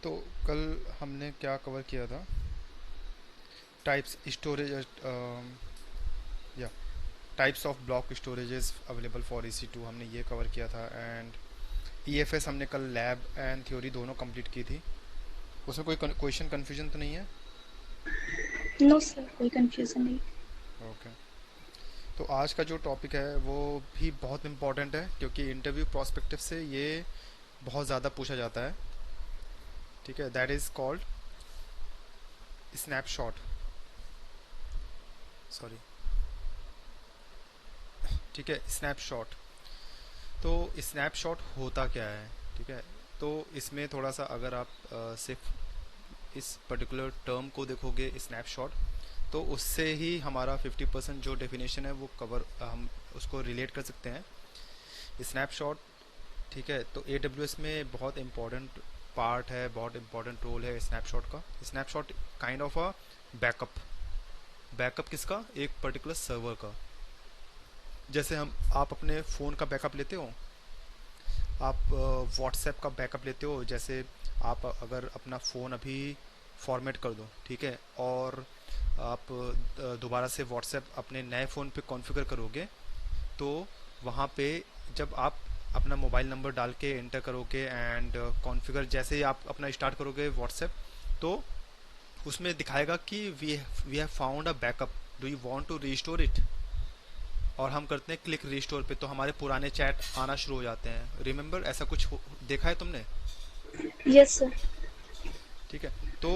तो कल हमने क्या कवर किया था? टाइप्स स्टोरेज, या types of block storages available for EC2 हमने ये कवर किया था। एंड EFS हमने कल लैब एंड थ्योरी दोनों कंप्लीट की थी। उसमें कोई क्वेश्चन कन्फ्यूजन तो नहीं है? नो सर, कोई कंफ्यूजन नहीं। ओके। तो आज का जो टॉपिक है वो भी बहुत इम्पॉर्टेंट है, क्योंकि इंटरव्यू प्रोस्पेक्टिव से ये बहुत ज़्यादा पूछा जाता है। ठीक है, that is called snapshot. Sorry. ठीक है, स्नैपशॉट। तो स्नैपशॉट होता क्या है? ठीक है, तो इसमें थोड़ा सा अगर आप सिर्फ इस पर्टिकुलर टर्म को देखोगे स्नैपशॉट, तो उससे ही हमारा 50% जो डेफिनेशन है वो कवर, हम उसको रिलेट कर सकते हैं स्नैपशॉट। ठीक है, तो AWS में बहुत इम्पोर्टेंट पार्ट है, बहुत इम्पोर्टेंट रोल है स्नैपशॉट का। Snapshot kind of a backup. Backup किसका? एक पर्टिकुलर सर्वर का। जैसे हम आप अपने फ़ोन का बैकअप लेते हो, आप व्हाट्सएप का बैकअप लेते हो। जैसे आप अगर अपना फ़ोन अभी फॉर्मेट कर दो, ठीक है, और आप दोबारा से व्हाट्सएप अपने नए फ़ोन पे कॉन्फ़िगर करोगे, तो वहाँ पे जब आप अपना मोबाइल नंबर डाल के एंटर करोगे एंड कॉन्फ़िगर, जैसे ही आप अपना स्टार्ट करोगे व्हाट्सएप, तो उसमें दिखाएगा कि we have found a backup, do you want to restore it. और हम करते हैं क्लिक रीस्टोर पे, तो हमारे पुराने चैट आना शुरू हो जाते हैं। रिमेंबर, ऐसा कुछ देखा है तुमने? Yes sir. ठीक है, तो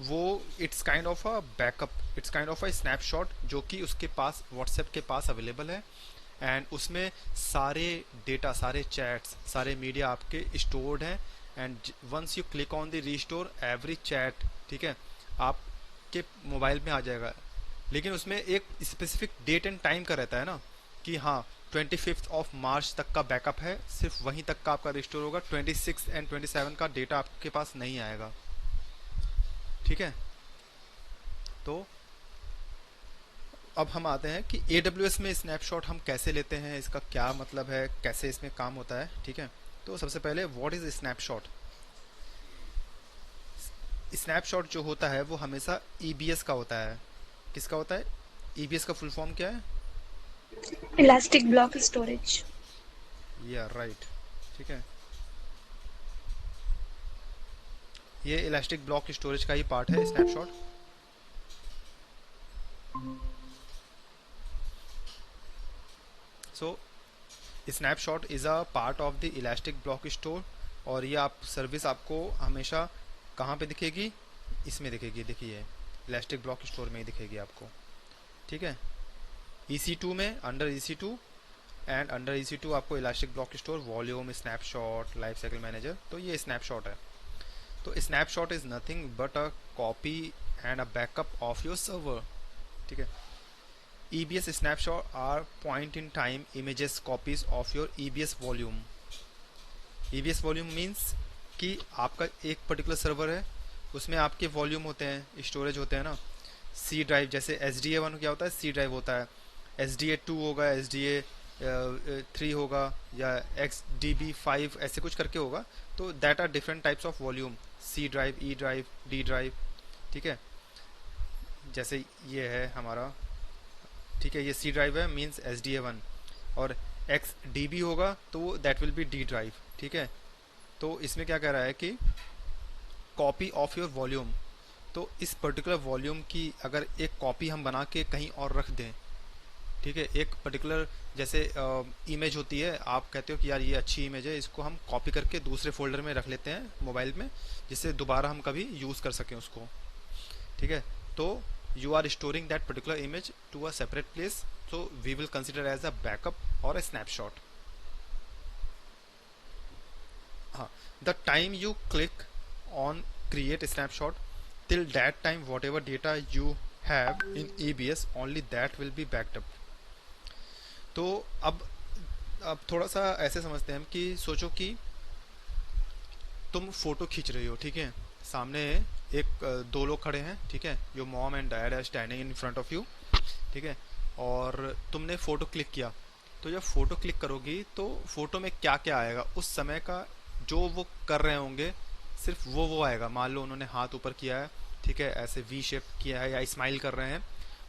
वो it's kind of a backup, it's kind of a snapshot जो कि उसके पास व्हाट्सएप के पास अवेलेबल है। एंड उसमें सारे डेटा, सारे चैट्स, सारे मीडिया आपके स्टोर्ड हैं। And once you click on the restore every chat, ठीक है, आपके मोबाइल में आ जाएगा। लेकिन उसमें एक स्पेसिफिक डेट एंड टाइम का रहता है ना, कि हाँ 25 मार्च तक का बैकअप है, सिर्फ वहीं तक का आपका रिस्टोर होगा। 26 एंड 27 का डेटा आपके पास नहीं आएगा। ठीक है, तो अब हम आते हैं कि AWS में स्नैपशॉट हम कैसे लेते हैं, इसका क्या मतलब है, कैसे इसमें काम होता है। ठीक है, तो सबसे पहले व्हाट इज स्नैपशॉट। स्नैपशॉट जो होता है वो हमेशा EBS का होता है। किसका होता है? EBS का फुल फॉर्म क्या है? Elastic block storage. या राइट। ठीक है, ये इलास्टिक ब्लॉक स्टोरेज का ही पार्ट है snapshot. So snapshot is a part of the elastic block store. और ये आप सर्विस आपको हमेशा कहाँ पे दिखेगी? इसमें दिखेगी, देखिए इलास्टिक ब्लॉक स्टोर में ही दिखेगी आपको। ठीक है, EC2 में, under EC2, and under EC2 आपको elastic block store, volume, snapshot, life cycle manager, तो ये स्नैपशॉट है। तो snapshot is nothing but a copy and a backup of your server. ठीक है, EBS snapshot are point in time images copies of your EBS volume। EBS volume means कि आपका एक particular server है, उसमें आपके वॉल्यूम होते हैं, स्टोरेज होते हैं ना। सी ड्राइव, जैसे SDA1 क्या होता है, सी ड्राइव होता है। SDA2 होगा, SDA3 होगा, या XDB5 ऐसे कुछ करके होगा। तो that are different types of volume, C drive, E drive, D drive. ठीक है, जैसे ये है हमारा, ठीक है, ये सी ड्राइव है, मीन्स SDA1। और XDB होगा तो वो that will be D drive. ठीक है, तो इसमें क्या कह रहा है कि कॉपी ऑफ योर वॉल्यूम। तो इस पर्टिकुलर वॉल्यूम की अगर एक कॉपी हम बना के कहीं और रख दें, ठीक है, एक पर्टिकुलर, जैसे इमेज होती है, आप कहते हो कि यार ये अच्छी इमेज है, इसको हम कॉपी करके दूसरे फोल्डर में रख लेते हैं मोबाइल में, जिससे दोबारा हम कभी यूज़ कर सकें उसको। ठीक है, तो you are storing that particular image to a separate place, so we will consider as a backup or a snapshot। हाँ, the time you click on create a snapshot, till that time whatever data you have in EBS only that will be backed up। तो अब थोड़ा सा ऐसे समझते हैं हम कि सोचो कि तुम फोटो खींच रही हो, ठीक है, सामने एक दो लोग खड़े हैं, ठीक है, your mom and dad are standing in front of you. ठीक है, और तुमने फ़ोटो क्लिक किया। तो जब फ़ोटो क्लिक करोगी तो फ़ोटो में क्या क्या आएगा उस समय का, जो वो कर रहे होंगे, सिर्फ वो आएगा। मान लो उन्होंने हाथ ऊपर किया है, ठीक है, ऐसे वी शेप किया है या स्माइल कर रहे हैं,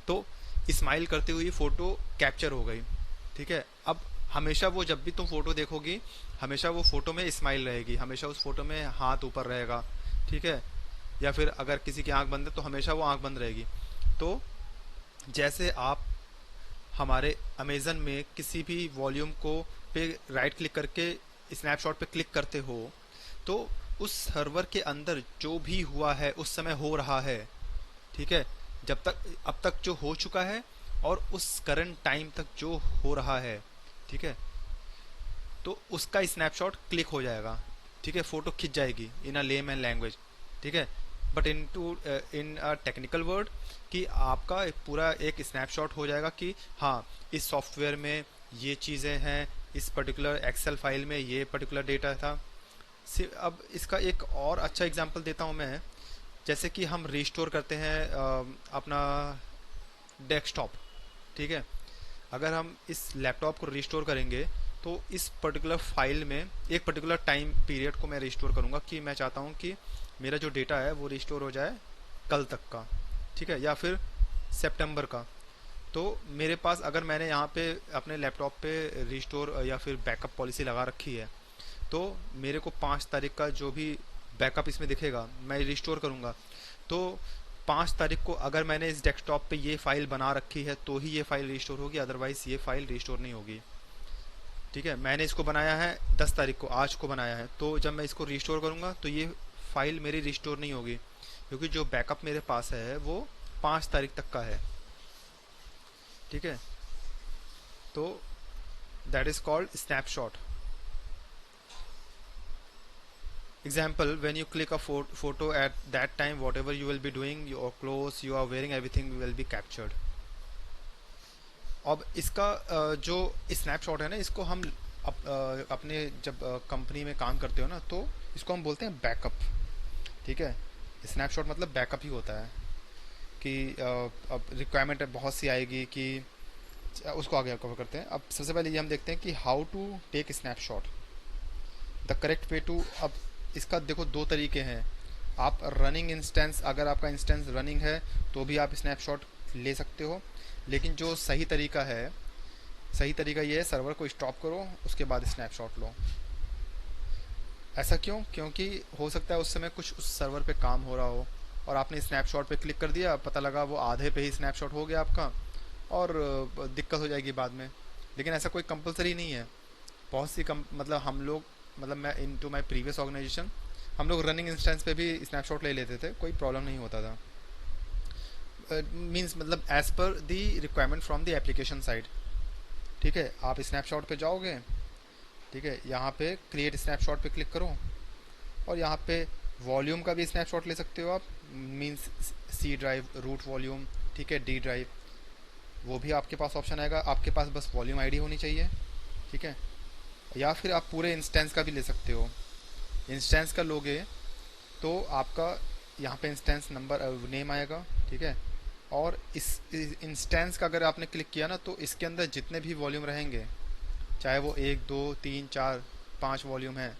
तो स्माइल करते हुए ये फोटो कैप्चर हो गई, ठीक है। अब हमेशा वो, जब भी तुम फोटो देखोगी, हमेशा वो फोटो में स्माइल रहेगी, हमेशा उस फोटो में हाथ ऊपर रहेगा, ठीक है। या फिर अगर किसी की आंख बंद है तो हमेशा वो आंख बंद रहेगी। तो जैसे आप हमारे अमेजन में किसी भी वॉल्यूम को पे राइट क्लिक करके स्नैपशॉट पे क्लिक करते हो, तो उस सर्वर के अंदर जो भी हुआ है उस समय हो रहा है, ठीक है। जब तक अब तक जो हो चुका है और उस करंट टाइम तक जो हो रहा है, ठीक है, तो उसका स्नैपशॉट क्लिक हो जाएगा, ठीक है, फोटो खिंच जाएगी इन अ लेम एंड लैंग्वेज, ठीक है। But in a technical word, कि आपका पूरा एक स्नैपशॉट हो जाएगा कि हाँ, इस सॉफ्टवेयर में ये चीज़ें हैं, इस पर्टिकुलर एक्सेल फाइल में ये पर्टिकुलर डेटा था। अब इसका एक और अच्छा एग्जांपल देता हूँ मैं। जैसे कि हम रिस्टोर करते हैं अपना डेस्कटॉप, ठीक है। अगर हम इस लैपटॉप को रिस्टोर करेंगे, तो इस पर्टिकुलर फाइल में एक पर्टिकुलर टाइम पीरियड को मैं रिस्टोर करूँगा, कि मैं चाहता हूँ कि मेरा जो डेटा है वो रिस्टोर हो जाए कल तक का, ठीक है, या फिर सितंबर का। तो मेरे पास, अगर मैंने यहाँ पे अपने लैपटॉप पे रिस्टोर या फिर बैकअप पॉलिसी लगा रखी है, तो मेरे को 5 तारीख का जो भी बैकअप इसमें दिखेगा मैं रिस्टोर करूँगा। तो 5 तारीख को अगर मैंने इस डेस्कटॉप पे ये फाइल बना रखी है तो ही ये फाइल रिस्टोर होगी, अदरवाइज ये फाइल रिस्टोर नहीं होगी, ठीक है। मैंने इसको बनाया है 10 तारीख को, आज को बनाया है, तो जब मैं इसको रिस्टोर करूँगा तो ये फाइल मेरी रिस्टोर नहीं होगी, क्योंकि जो बैकअप मेरे पास है वो 5 तारीख तक का है, ठीक है। तो that is called snapshot. Example, when you click a photo at that time, whatever you will be doing, your clothes you are wearing, everything will be captured. अब इसका जो स्नैपशॉट है ना, इसको हम अपने जब कंपनी में काम करते हो ना, तो इसको हम बोलते हैं बैकअप, ठीक है। स्नैपशॉट मतलब बैकअप ही होता है, कि अब रिक्वायरमेंट बहुत सी आएगी कि उसको आगे कवर करते हैं। अब सबसे पहले ये हम देखते हैं कि how to take snapshot, the correct way to. अब इसका देखो 2 तरीके हैं। आप रनिंग इंस्टेंस, अगर आपका इंस्टेंस रनिंग है तो भी आप स्नैपशॉट ले सकते हो, लेकिन जो सही तरीका है, सही तरीका ये है, सर्वर को स्टॉप करो, उसके बाद स्नैपशॉट लो। ऐसा क्यों? क्योंकि हो सकता है उस समय कुछ उस सर्वर पे काम हो रहा हो और आपने स्नैपशॉट पे क्लिक कर दिया, पता लगा वो आधे पे ही स्नैपशॉट हो गया आपका, और दिक्कत हो जाएगी बाद में। लेकिन ऐसा कोई कंपलसरी नहीं है। बहुत सी मतलब हम लोग, मतलब मैं इन टू माई प्रीवियस ऑर्गेनाइजेशन, हम लोग रनिंग इंस्टेंस पे भी स्नैपशॉट ले लेते थे, कोई प्रॉब्लम नहीं होता था। मीन्स मतलब as per the requirement from the application side, ठीक है। आप स्नैपशॉट पे जाओगे, ठीक है, यहाँ पे क्रिएट स्नैपशॉट पे क्लिक करो, और यहाँ पे वॉल्यूम का भी स्नैपशॉट ले सकते हो आप, means C drive, root volume, ठीक है, डी ड्राइव, वो भी आपके पास ऑप्शन आएगा। आपके पास बस वॉल्यूम आईडी होनी चाहिए, ठीक है। या फिर आप पूरे इंस्टेंस का भी ले सकते हो। इंस्टेंस का लोगे तो आपका यहाँ पे इंस्टेंस नंबर नेम आएगा, ठीक है। और इस इंस्टेंस का अगर आपने क्लिक किया ना, तो इसके अंदर जितने भी वॉल्यूम रहेंगे, चाहे वो 1 2 3 4 5 वॉल्यूम है,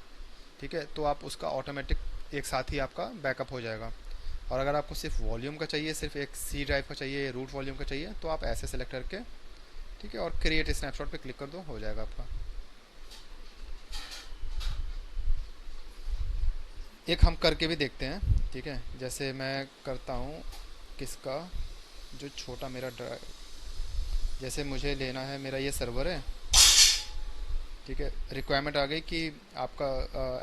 ठीक है, तो आप उसका ऑटोमेटिक एक साथ ही आपका बैकअप हो जाएगा। और अगर आपको सिर्फ वॉल्यूम का चाहिए, सिर्फ एक सी ड्राइव का चाहिए, रूट वॉल्यूम का चाहिए, तो आप ऐसे सेलेक्ट करके, ठीक है, और क्रिएट स्नैपशॉट पे क्लिक कर दो, हो जाएगा आपका। एक हम करके भी देखते हैं, ठीक है। जैसे मैं करता हूँ किसका, जो छोटा मेरा ड्राइव, जैसे मुझे लेना है, मेरा ये सर्वर है, ठीक है। रिक्वायरमेंट आ गई कि आपका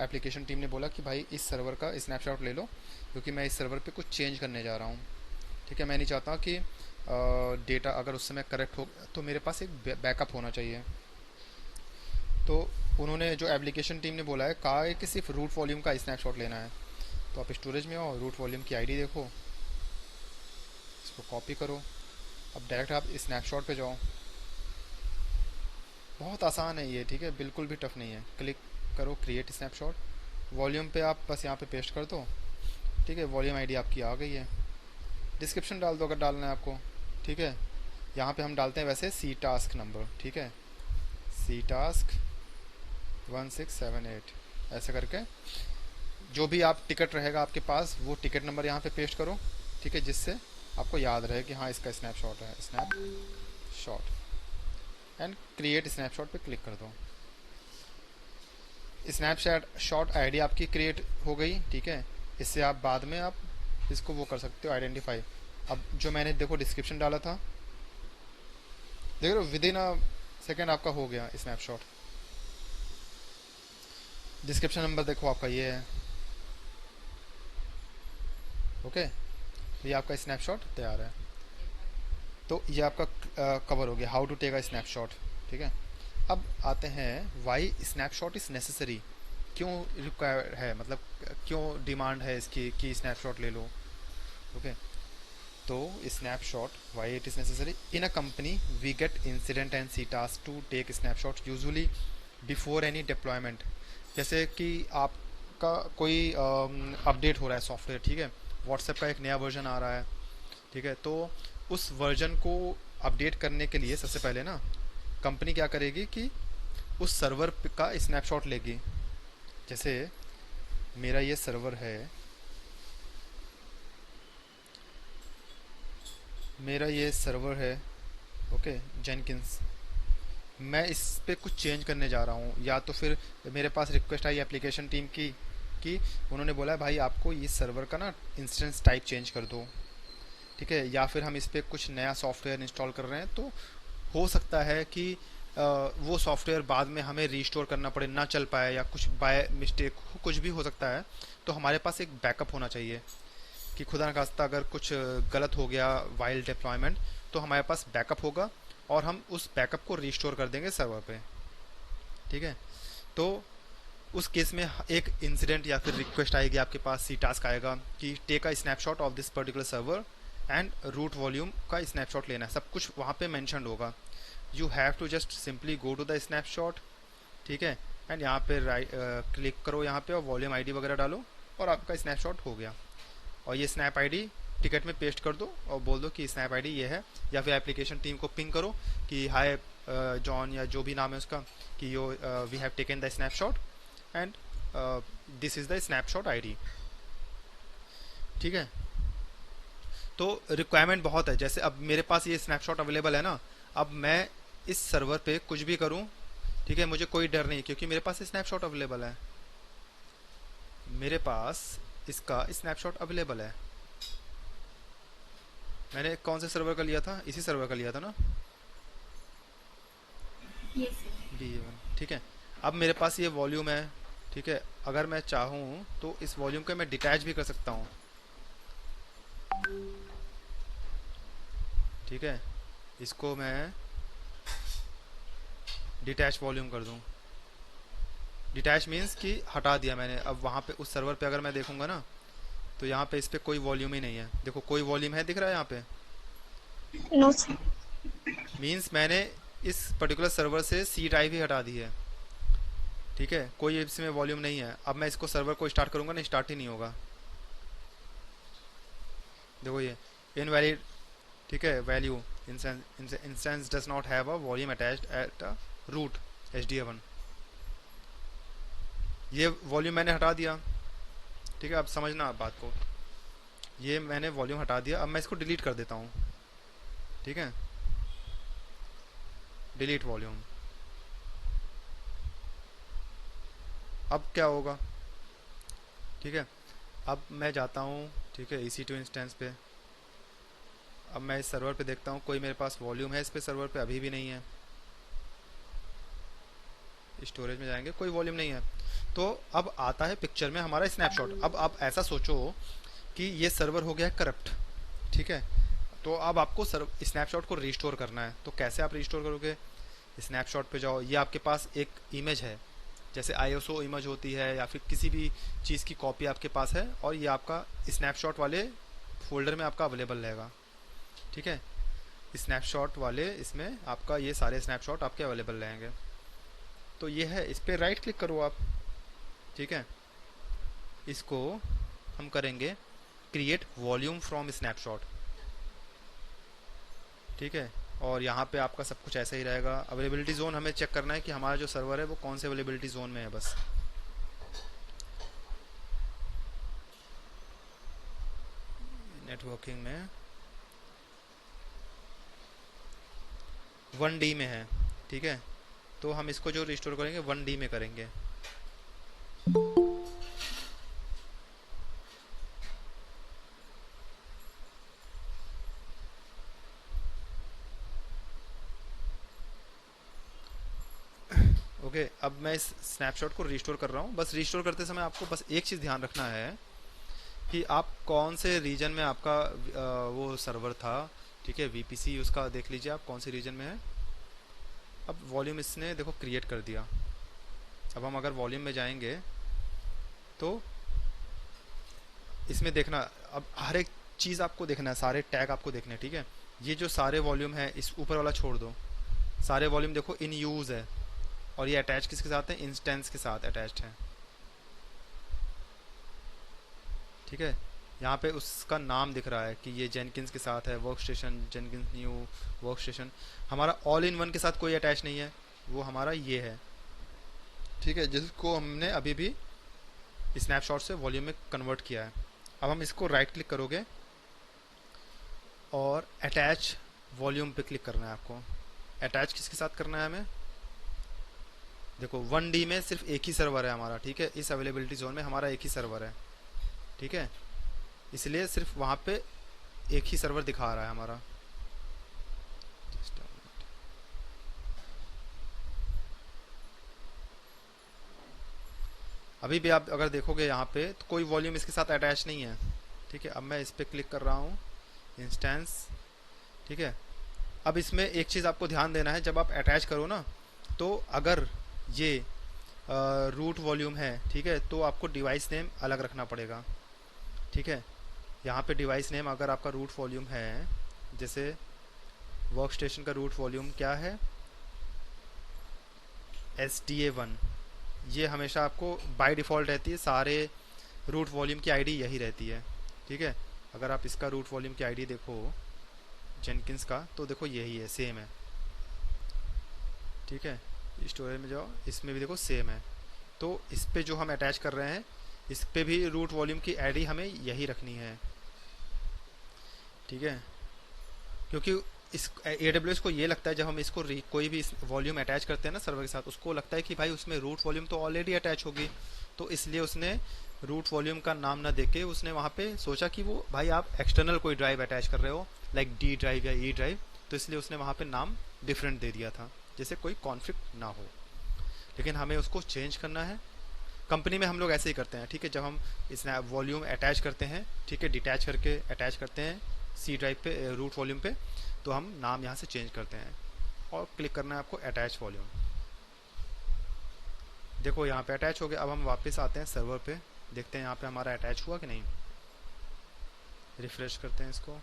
एप्लीकेशन टीम ने बोला कि भाई इस सर्वर का स्नैपशॉट ले लो, क्योंकि मैं इस सर्वर पे कुछ चेंज करने जा रहा हूँ, ठीक है। मैं नहीं चाहता कि डेटा अगर उस समय करेक्ट हो, तो मेरे पास एक बैकअप होना चाहिए। तो उन्होंने, जो एप्लीकेशन टीम ने बोला है, कहा है कि सिर्फ रूट वॉल्यूम का स्नैपशॉट लेना है। तो आप स्टोरेज में आओ, रूट वॉल्यूम की आईडी देखो, इसको कॉपी करो, अब डायरेक्ट आप स्नैपशॉट पे जाओ। बहुत आसान है ये, ठीक है, बिल्कुल भी टफ नहीं है। क्लिक करो क्रिएट स्नैपशॉट, वॉल्यूम पे आप बस यहाँ पे पेस्ट कर दो, ठीक है। वॉल्यूम आईडी आपकी आ गई है, डिस्क्रिप्शन डाल दो अगर डालना है आपको, ठीक है। यहाँ पे हम डालते हैं वैसे सी टास्क नंबर, ठीक है, सी टास्क 1678 ऐसे करके जो भी आप टिकट रहेगा आपके पास वो टिकट नंबर यहाँ पे पेस्ट करो, ठीक है, जिससे आपको याद रहे कि हाँ इसका स्नैपशॉट है, स्नैपशॉट, एंड क्रिएट स्नैपशॉट पे क्लिक कर दो। स्नैपशॉट शॉट आईडी आपकी क्रिएट हो गई, ठीक है। इससे आप बाद में आप इसको वो कर सकते हो आइडेंटिफाई। अब जो मैंने देखो डिस्क्रिप्शन डाला था, देख रहे हो विद इन अ सेकेंड आपका हो गया स्नैपशॉट। डिस्क्रिप्शन नंबर देखो आपका ये है, ओके। ये आपका स्नैपशॉट तैयार है। तो ये आपका कवर हो गया how to take a snapshot, ठीक है। अब आते हैं वाई स्नैपशॉट इज़ नेसेसरी, क्यों रिक्वायर है, मतलब क्यों डिमांड है इसकी कि स्नैपशॉट ले लो, ओके। तो snapshot why it is necessary in a company we get incident and C task to take snapshot usually before any deployment. जैसे कि आपका कोई अपडेट हो रहा है सॉफ्टवेयर, ठीक है, व्हाट्सएप का एक नया वर्जन आ रहा है, ठीक है। तो उस वर्जन को अपडेट करने के लिए सबसे पहले ना कंपनी क्या करेगी कि उस सर्वर का स्नैपशॉट लेगी। जैसे मेरा ये सर्वर है, ओके, जेनकिंस। मैं इस पे कुछ चेंज करने जा रहा हूँ, या तो फिर मेरे पास रिक्वेस्ट आई एप्लीकेशन टीम की कि उन्होंने बोला है भाई आपको इस सर्वर का ना इंस्टेंस टाइप चेंज कर दो, ठीक है, या फिर हम इस पर कुछ नया सॉफ्टवेयर इंस्टॉल कर रहे हैं। तो हो सकता है कि वो सॉफ्टवेयर बाद में हमें रीस्टोर करना पड़े, ना चल पाए, या कुछ बाय मिस्टेक कुछ भी हो सकता है। तो हमारे पास एक बैकअप होना चाहिए कि खुदा न खास्ता अगर कुछ गलत हो गया वाइल डिप्लॉयमेंट, तो हमारे पास बैकअप होगा और हम उस बैकअप को रीस्टोर कर देंगे सर्वर पे, ठीक है। तो उस केस में एक इंसिडेंट या फिर रिक्वेस्ट आएगी आपके पास, सी टास्क आएगा कि take a snapshot of this particular server and root volume का स्नैपशॉट लेना है, सब कुछ वहाँ पे मेंशन होगा। You have to just simply go to the snapshot, ठीक है, एंड यहाँ पे क्लिक करो यहाँ पे और वॉल्यूम आईडी वगैरह डालो और आपका स्नैपशॉट हो गया। और ये स्नैप आईडी टिकट में पेस्ट कर दो और बोल दो कि स्नैप आईडी ये है, या फिर एप्लीकेशन टीम को पिंग करो कि हाय जॉन या जो भी नाम है उसका, कि yo we have taken the snapshot and this is the snapshot ID, ठीक है। तो रिक्वायरमेंट बहुत है। जैसे अब मेरे पास ये स्नैपशॉट अवेलेबल है ना, अब मैं इस सर्वर पे कुछ भी करूं, ठीक है, मुझे कोई डर नहीं क्योंकि मेरे पास स्नैपशॉट अवेलेबल है, मेरे पास इसका स्नैपशॉट अवेलेबल है। मैंने कौन से सर्वर का लिया था, इसी सर्वर का लिया था ना, Yes, sir. B1, ठीक है। अब मेरे पास ये वॉल्यूम है, ठीक है, अगर मैं चाहूँ तो इस वॉल्यूम को मैं डिटैच भी कर सकता हूँ, ठीक है। इसको मैं डिटैच वॉल्यूम कर दूँ। डिटैच मीन्स कि हटा दिया मैंने। अब वहाँ पे उस सर्वर पे अगर मैं देखूंगा ना, तो यहाँ पे इस पे कोई वॉल्यूम ही नहीं है। देखो कोई वॉल्यूम है दिख रहा है यहाँ पे, No, sir. मीन्स मैंने इस पर्टिकुलर सर्वर से सी ड्राइव ही हटा दी है, ठीक है, कोई इसमें वॉल्यूम नहीं है। अब मैं इसको सर्वर को स्टार्ट करूँगा ना, स्टार्ट ही नहीं होगा। देखो ये इनवैलिड, ठीक है, value instance does not have a volume attached at a root HDA1। ये वॉल्यूम मैंने हटा दिया, ठीक है। अब समझना आप बात को, ये मैंने वॉल्यूम हटा दिया। अब मैं इसको डिलीट कर देता हूँ, ठीक है, डिलीट वॉल्यूम। अब क्या होगा, ठीक है। अब मैं जाता हूँ, ठीक है, EC2 इंस्टेंस पे। अब मैं इस सर्वर पे देखता हूँ कोई मेरे पास वॉल्यूम है इस पे, सर्वर पे अभी भी नहीं है। स्टोरेज में जाएंगे, कोई वॉल्यूम नहीं है। तो अब आता है पिक्चर में हमारा स्नैपशॉट। अब आप ऐसा सोचो कि ये सर्वर हो गया करप्ट, ठीक है। तो अब आपको स्नैपशॉट को रिस्टोर करना है। तो कैसे आप रिस्टोर करोगे, स्नैपशॉट पे जाओ, ये आपके पास एक इमेज है, जैसे ISO इमेज होती है या फिर किसी भी चीज़ की कॉपी आपके पास है, और ये आपका स्नैपशॉट वाले फोल्डर में आपका अवेलेबल रहेगा, ठीक है। स्नैपशॉट वाले इसमें आपका ये सारे स्नैपशॉट आपके अवेलेबल रहेंगे। तो ये है, इस पर राइट क्लिक करो आप, ठीक है। इसको हम करेंगे क्रिएट वॉल्यूम फ्रॉम स्नैपशॉट, ठीक है। और यहाँ पे आपका सब कुछ ऐसा ही रहेगा। अवेलेबिलिटी जोन हमें चेक करना है कि हमारा जो सर्वर है वो कौन से अवेलेबिलिटी जोन में है, बस। नेटवर्किंग में 1D में है, ठीक है। तो हम इसको जो रिस्टोर करेंगे 1D में करेंगे। ओके, अब मैं इस स्नैपशॉट को रिस्टोर कर रहा हूँ। बस रिस्टोर करते समय आपको बस एक चीज़ ध्यान रखना है कि आप कौन से रीजन में आपका वो सर्वर था, ठीक है। वीपीसी उसका देख लीजिए आप कौन से रीजन में है। अब वॉल्यूम इसने देखो क्रिएट कर दिया। अब हम अगर वॉल्यूम में जाएंगे तो इसमें देखना, अब हर एक चीज़ आपको देखना है, सारे टैग आपको देखने हैं, ठीक है। ये जो सारे वॉल्यूम है इस ऊपर वाला छोड़ दो, सारे वॉल्यूम देखो इन यूज़ है, और ये अटैच किसके साथ है, इंस्टेंस के साथ अटैच्ड है, ठीक है। यहाँ पे उसका नाम दिख रहा है कि ये जेनकिंस के साथ है, work station Jenkins new work station. हमारा ऑल इन वन के साथ कोई अटैच नहीं है, वो हमारा ये है, ठीक है, जिसको हमने अभी भी स्नैपशॉट से वॉल्यूम में कन्वर्ट किया है। अब हम इसको राइट क्लिक करोगे और अटैच वॉल्यूम पे क्लिक करना है आपको। अटैच किसके साथ करना है हमें, देखो 1D में सिर्फ एक ही सर्वर है हमारा, ठीक है। इस अवेलेबिलिटी जोन में हमारा एक ही सर्वर है, ठीक है, इसलिए सिर्फ वहाँ पे एक ही सर्वर दिखा रहा है हमारा। अभी भी आप अगर देखोगे यहाँ पे तो कोई वॉल्यूम इसके साथ अटैच नहीं है, ठीक है। अब मैं इस पर क्लिक कर रहा हूँ, इंस्टेंस, ठीक है। अब इसमें एक चीज़ आपको ध्यान देना है, जब आप अटैच करो ना, तो अगर ये रूट वॉल्यूम है, ठीक है, तो आपको डिवाइस नेम अलग रखना पड़ेगा, ठीक है। यहाँ पे डिवाइस नेम अगर आपका रूट वॉल्यूम है, जैसे वर्क स्टेशन का रूट वॉल्यूम क्या है, SDA1, ये हमेशा आपको बाय डिफ़ॉल्ट रहती है, सारे रूट वॉल्यूम की आईडी यही रहती है, ठीक है। अगर आप इसका रूट वॉल्यूम की आईडी देखो जेनकिंस का, तो देखो यही है, सेम है, ठीक है। स्टोरेज में जाओ, इसमें भी देखो सेम है। तो इस पे जो हम अटैच कर रहे हैं, इस पे भी रूट वॉल्यूम की आईडी हमें यही रखनी है, ठीक है। क्योंकि इस AWS को ये लगता है, जब हम इसको कोई भी वॉल्यूम अटैच करते हैं ना सर्वर के साथ, उसको लगता है कि भाई उसमें रूट वॉल्यूम तो ऑलरेडी अटैच होगी, तो इसलिए उसने रूट वॉल्यूम का नाम ना देके उसने वहाँ पे सोचा कि वो भाई आप एक्सटर्नल कोई ड्राइव अटैच कर रहे हो, लाइक D ड्राइव या E ड्राइव, तो इसलिए उसने वहाँ पे नाम डिफरेंट दे दिया था, जैसे कोई कॉन्फ्लिक्ट ना हो। लेकिन हमें उसको चेंज करना है। कंपनी में हम लोग ऐसे ही करते हैं, ठीक है। जब हम इस वॉल्यूम अटैच करते हैं, ठीक है, डिटैच करके अटैच करते हैं C ड्राइव पे, रूट वॉल्यूम पे, तो हम नाम यहाँ से चेंज करते हैं और क्लिक करना है आपको अटैच वॉल्यूम। देखो यहाँ पे अटैच हो गया। अब हम वापस आते हैं सर्वर पे, देखते हैं यहाँ पे हमारा अटैच हुआ कि नहीं। रिफ्रेश करते हैं इसको,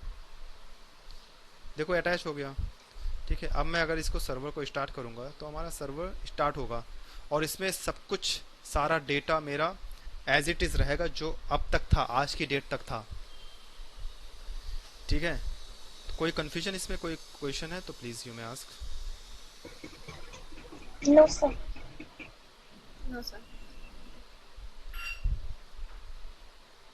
देखो अटैच हो गया, ठीक है। अब मैं अगर इसको सर्वर को स्टार्ट करूँगा तो हमारा सर्वर स्टार्ट होगा, और इसमें सब कुछ सारा डेटा मेरा एज इट इज़ रहेगा जो अब तक था, आज की डेट तक था, ठीक है। कोई कन्फ्यूजन इसमें, कोई क्वेश्चन है तो please you may ask. No sir. No sir.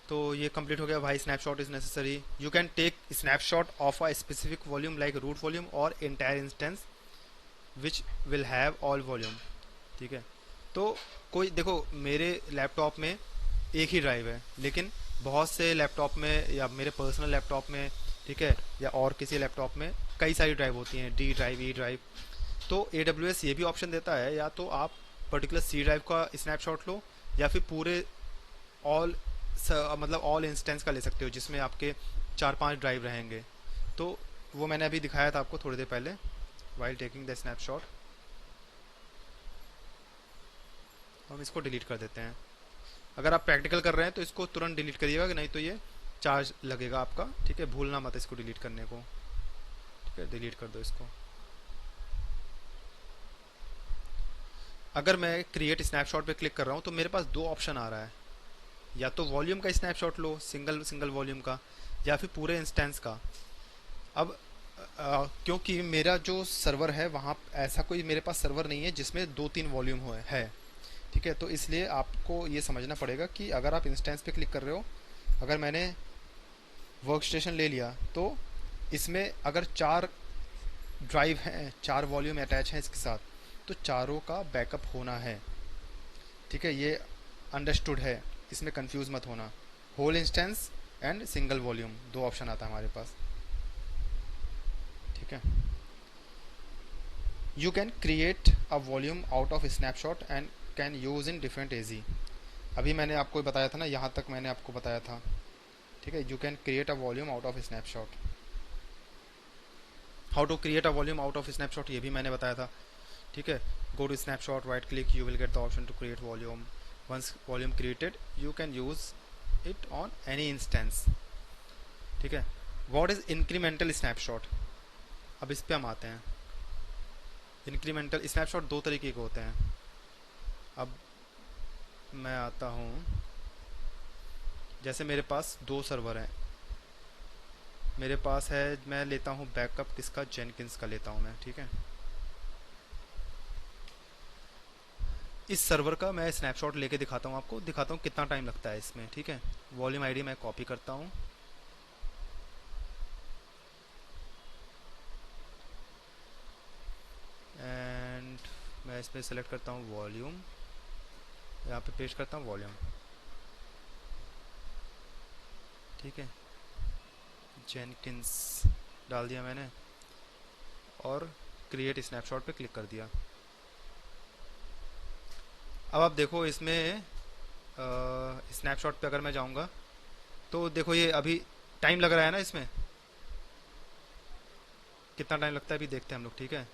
तो ये कंप्लीट हो गया। भाई snapshot is necessary, you can take snapshot of a specific volume like root volume और entire instance which will have all volume, ठीक है। तो कोई देखो मेरे लैपटॉप में एक ही ड्राइव है, लेकिन बहुत से लैपटॉप में या मेरे पर्सनल लैपटॉप में, ठीक है, या और किसी लैपटॉप में कई सारी ड्राइव होती हैं, D ड्राइव, E ड्राइव। तो AWS ये भी ऑप्शन देता है, या तो आप पर्टिकुलर C ड्राइव का स्नैपशॉट लो, या फिर पूरे ऑल मतलब ऑल इंस्टेंस का ले सकते हो, जिसमें आपके 4-5 ड्राइव रहेंगे। तो वो मैंने अभी दिखाया था आपको थोड़ी देर पहले, वाइल टेकिंग द स्नैपशॉट। हम इसको डिलीट कर देते हैं। अगर आप प्रैक्टिकल कर रहे हैं तो इसको तुरंत डिलीट करिएगा, कि नहीं तो ये चार्ज लगेगा आपका, ठीक है। भूलना मत इसको डिलीट करने को, ठीक है, डिलीट कर दो इसको। अगर मैं क्रिएट स्नैपशॉट पे क्लिक कर रहा हूँ तो मेरे पास दो ऑप्शन आ रहा है, या तो वॉल्यूम का स्नैपशॉट लो, सिंगल सिंगल वॉल्यूम का, या फिर पूरे इंस्टेंस का। अब क्योंकि मेरा जो सर्वर है वहाँ ऐसा कोई मेरे पास सर्वर नहीं है जिसमें 2-3 वॉल्यूम है, ठीक है। तो इसलिए आपको ये समझना पड़ेगा कि अगर आप इंस्टेंस पे क्लिक कर रहे हो, अगर मैंने वर्क स्टेशन ले लिया, तो इसमें अगर 4 ड्राइव हैं, 4 वॉल्यूम अटैच हैं इसके साथ, तो चारों का बैकअप होना है। ठीक है, ये अंडरस्टूड है, इसमें कंफ्यूज मत होना। Whole instance and single volume, 2 option आता है हमारे पास। ठीक है, you can create a volume out of snapshot and can use in different AZ. अभी मैंने आपको बताया था ना, यहाँ तक मैंने आपको बताया था। ठीक है, you can create a volume out of snapshot. How to create a volume out of snapshot ये भी मैंने बताया था। ठीक है, go to snapshot, right click, you will get the option to create volume. Once volume created you can use it on any instance. ठीक है, what is incremental snapshot, अब इस पे हम आते हैं। इंक्रीमेंटल स्नैपशॉट 2 तरीके के होते हैं। अब मैं आता हूँ, जैसे मेरे पास 2 सर्वर हैं, मेरे पास है, मैं लेता हूँ बैकअप किसका, जेनकिंस का लेता हूँ मैं। ठीक है, इस सर्वर का मैं स्नैपशॉट लेके दिखाता हूँ आपको, दिखाता हूँ कितना टाइम लगता है इसमें। ठीक है, वॉल्यूम आईडी मैं कॉपी करता हूँ, एंड मैं इसमें सेलेक्ट करता हूँ वॉल्यूम, यहाँ पे पेस्ट करता हूँ वॉल्यूम। ठीक है, जेनकिंस डाल दिया मैंने और क्रिएट स्नैपशॉट पे क्लिक कर दिया। अब आप देखो इसमें स्नैपशॉट पे अगर मैं जाऊंगा तो देखो ये अभी टाइम लग रहा है ना, इसमें कितना टाइम लगता है अभी देखते हैं हम लोग। ठीक है,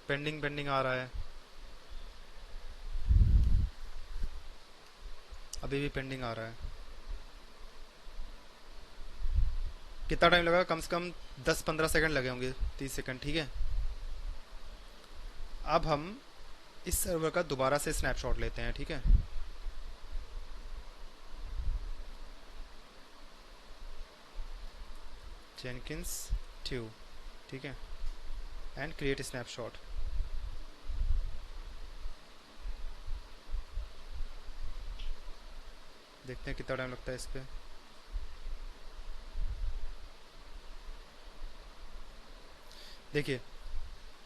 पेंडिंग पेंडिंग आ रहा है, अभी भी पेंडिंग आ रहा है। कितना टाइम लगा, कम से कम 10-15 सेकंड लगे होंगे, 30 सेकंड। ठीक है, अब हम इस सर्वर का दोबारा से स्नैपशॉट लेते हैं। ठीक है, जेनकिंस ट्यू, ठीक है, एंड क्रिएट स्नैपशॉट। देखते हैं कितना टाइम लगता है इस पे। देखिए,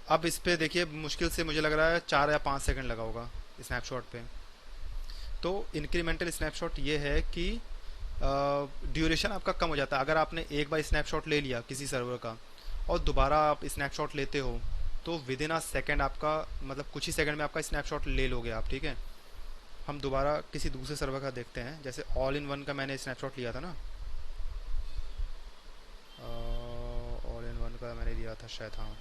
अब इस पे देखिए मुश्किल से मुझे लग रहा है 4 या 5 सेकंड लगा होगा स्नैपशॉट पे। तो इंक्रीमेंटल स्नैपशॉट ये है कि ड्यूरेशन आपका कम हो जाता है। अगर आपने एक बार स्नैपशॉट ले लिया किसी सर्वर का और दोबारा आप स्नैपशॉट लेते हो तो विद इन अ सेकेंड आपका, मतलब कुछ ही सेकंड में आपका स्नैपशॉट ले लोगे आप। ठीक है, हम दोबारा किसी दूसरे सर्वर का देखते हैं, जैसे ऑल इन वन का मैंने स्नैपशॉट लिया था ना, ऑल इन वन का मैंने लिया था शायद, हाँ।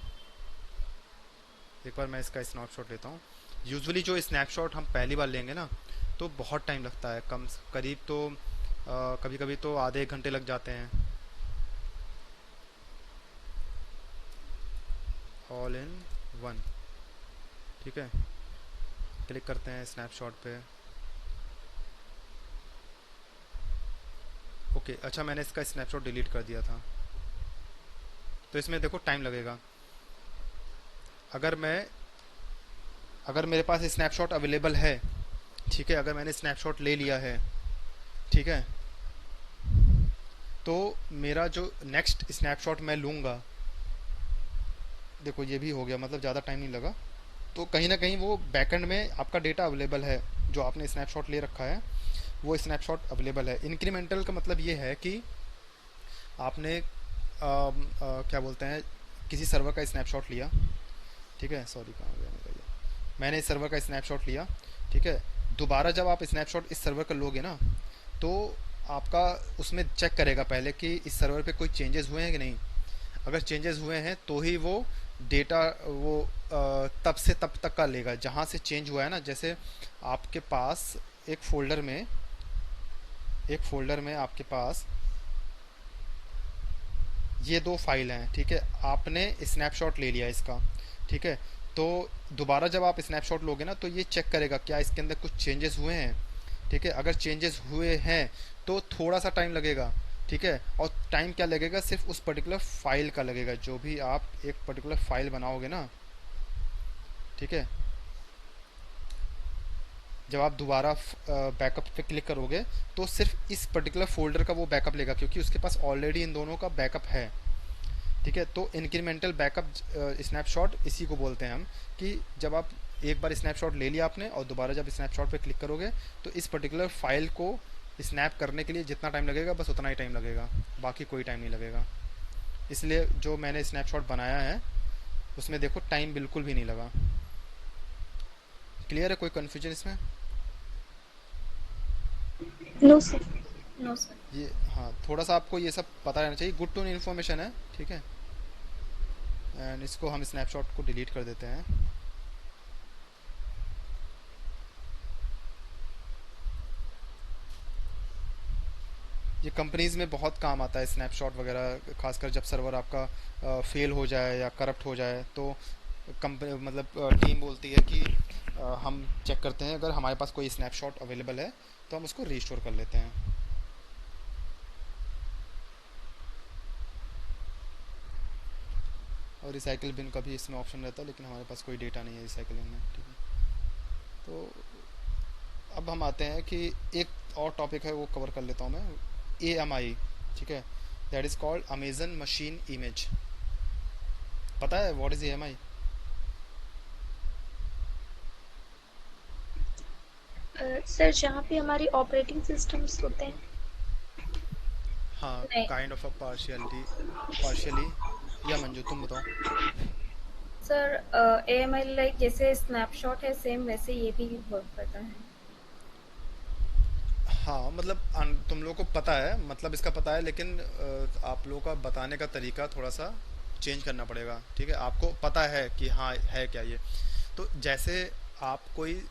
एक बार मैं इसका स्नैपशॉट लेता हूँ। यूजुअली जो स्नैपशॉट हम पहली बार लेंगे ना तो बहुत टाइम लगता है, कम करीब तो कभी कभी तो आधे 1 घंटे लग जाते हैं। ऑल इन वन, ठीक है, क्लिक करते हैं स्नैपशॉट पे। ओके, अच्छा मैंने इसका स्नैपशॉट डिलीट कर दिया था, तो इसमें देखो टाइम लगेगा। अगर मेरे पास स्नैपशॉट अवेलेबल है, ठीक है, अगर मैंने स्नैपशॉट ले लिया है, ठीक है, तो मेरा जो नेक्स्ट स्नैपशॉट मैं लूँगा, देखो ये भी हो गया, मतलब ज़्यादा टाइम नहीं लगा। तो कहीं ना कहीं वो बैकएंड में आपका डेटा अवेलेबल है, जो आपने स्नैपशॉट ले रखा है वो स्नैपशॉट अवेलेबल है। इंक्रीमेंटल का मतलब ये है कि आपने क्या बोलते हैं, किसी सर्वर का स्नैपशॉट लिया, ठीक है, सॉरी कहाँ गया मेरा ये, मैंने इस सर्वर का स्नैपशॉट लिया, ठीक है, दोबारा जब आप स्नैपशॉट इस सर्वर का लोगे ना तो आपका उसमें चेक करेगा पहले कि इस सर्वर पे कोई चेंजेस हुए हैं कि नहीं। अगर चेंजेस हुए हैं तो ही वो डेटा वो तब से तब तक का लेगा जहाँ से चेंज हुआ है ना। जैसे आपके पास एक फोल्डर में आपके पास ये 2 फाइल हैं, ठीक है, आपने स्नैपशॉट ले लिया इसका, ठीक है, तो दोबारा जब आप स्नैपशॉट लोगे ना तो ये चेक करेगा क्या इसके अंदर कुछ चेंजेस हुए हैं, ठीक है। अगर चेंजेस हुए हैं तो थोड़ा सा टाइम लगेगा, ठीक है, और टाइम क्या लगेगा, सिर्फ उस पर्टिकुलर फाइल का लगेगा, जो भी आप एक पर्टिकुलर फाइल बनाओगे ना, ठीक है। जब आप दोबारा बैकअप पे क्लिक करोगे तो सिर्फ इस पर्टिकुलर फोल्डर का वो बैकअप लेगा, क्योंकि उसके पास ऑलरेडी इन दोनों का बैकअप है। ठीक है, तो इंक्रीमेंटल बैकअप स्नैपशॉट इसी को बोलते हैं हम, कि जब आप एक बार स्नैपशॉट ले लिया आपने और दोबारा जब स्नैपशॉट पे क्लिक करोगे तो इस पर्टिकुलर फाइल को स्नैप करने के लिए जितना टाइम लगेगा बस उतना ही टाइम लगेगा, बाकी कोई टाइम नहीं लगेगा। इसलिए जो मैंने स्नैपशॉट बनाया है उसमें देखो टाइम बिल्कुल भी नहीं लगा। क्लियर है? कोई कन्फ्यूजन इसमें? No sir. No, sir. ये हाँ, थोड़ा सा आपको ये सब पता रहना चाहिए, गुड टू इन्फॉर्मेशन है। ठीक है, एंड इसको हम स्नैपशॉट को डिलीट कर देते हैं। ये कंपनीज में बहुत काम आता है स्नैपशॉट वगैरह, खासकर जब सर्वर आपका फेल हो जाए या करप्ट हो जाए तो कंपनी मतलब टीम बोलती है कि हम चेक करते हैं, अगर हमारे पास कोई स्नैपशॉट अवेलेबल है तो हम उसको रीस्टोर कर लेते हैं। और रिसाइकिल बिन का भी इसमें ऑप्शन रहता है, लेकिन हमारे पास कोई डेटा नहीं है रिसाइकिल बिन में। ठीक है, तो अब हम आते हैं कि एक और टॉपिक है वो कवर कर लेता हूँ मैं, AMI। ठीक है, that is called Amazon machine image. पता है व्हाट इज़ AMI? सर जहाँ पे हमारी ऑपरेटिंग सिस्टम्स होते हैं। हाँ, नहीं काइंड ऑफ अ पार्शियली। या मंजू तुम बताओ। सर, AMI लाइक जैसे स्नैपशॉट है सेम वैसे ये भी वर्क करता है। हाँ मतलब तुम लोगों को पता है, मतलब इसका पता है, लेकिन आप लोगों का बताने का तरीका थोड़ा सा चेंज करना पड़ेगा। ठीक है, आपको पता है कि हाँ है क्या ये। तो जैसे आप कोई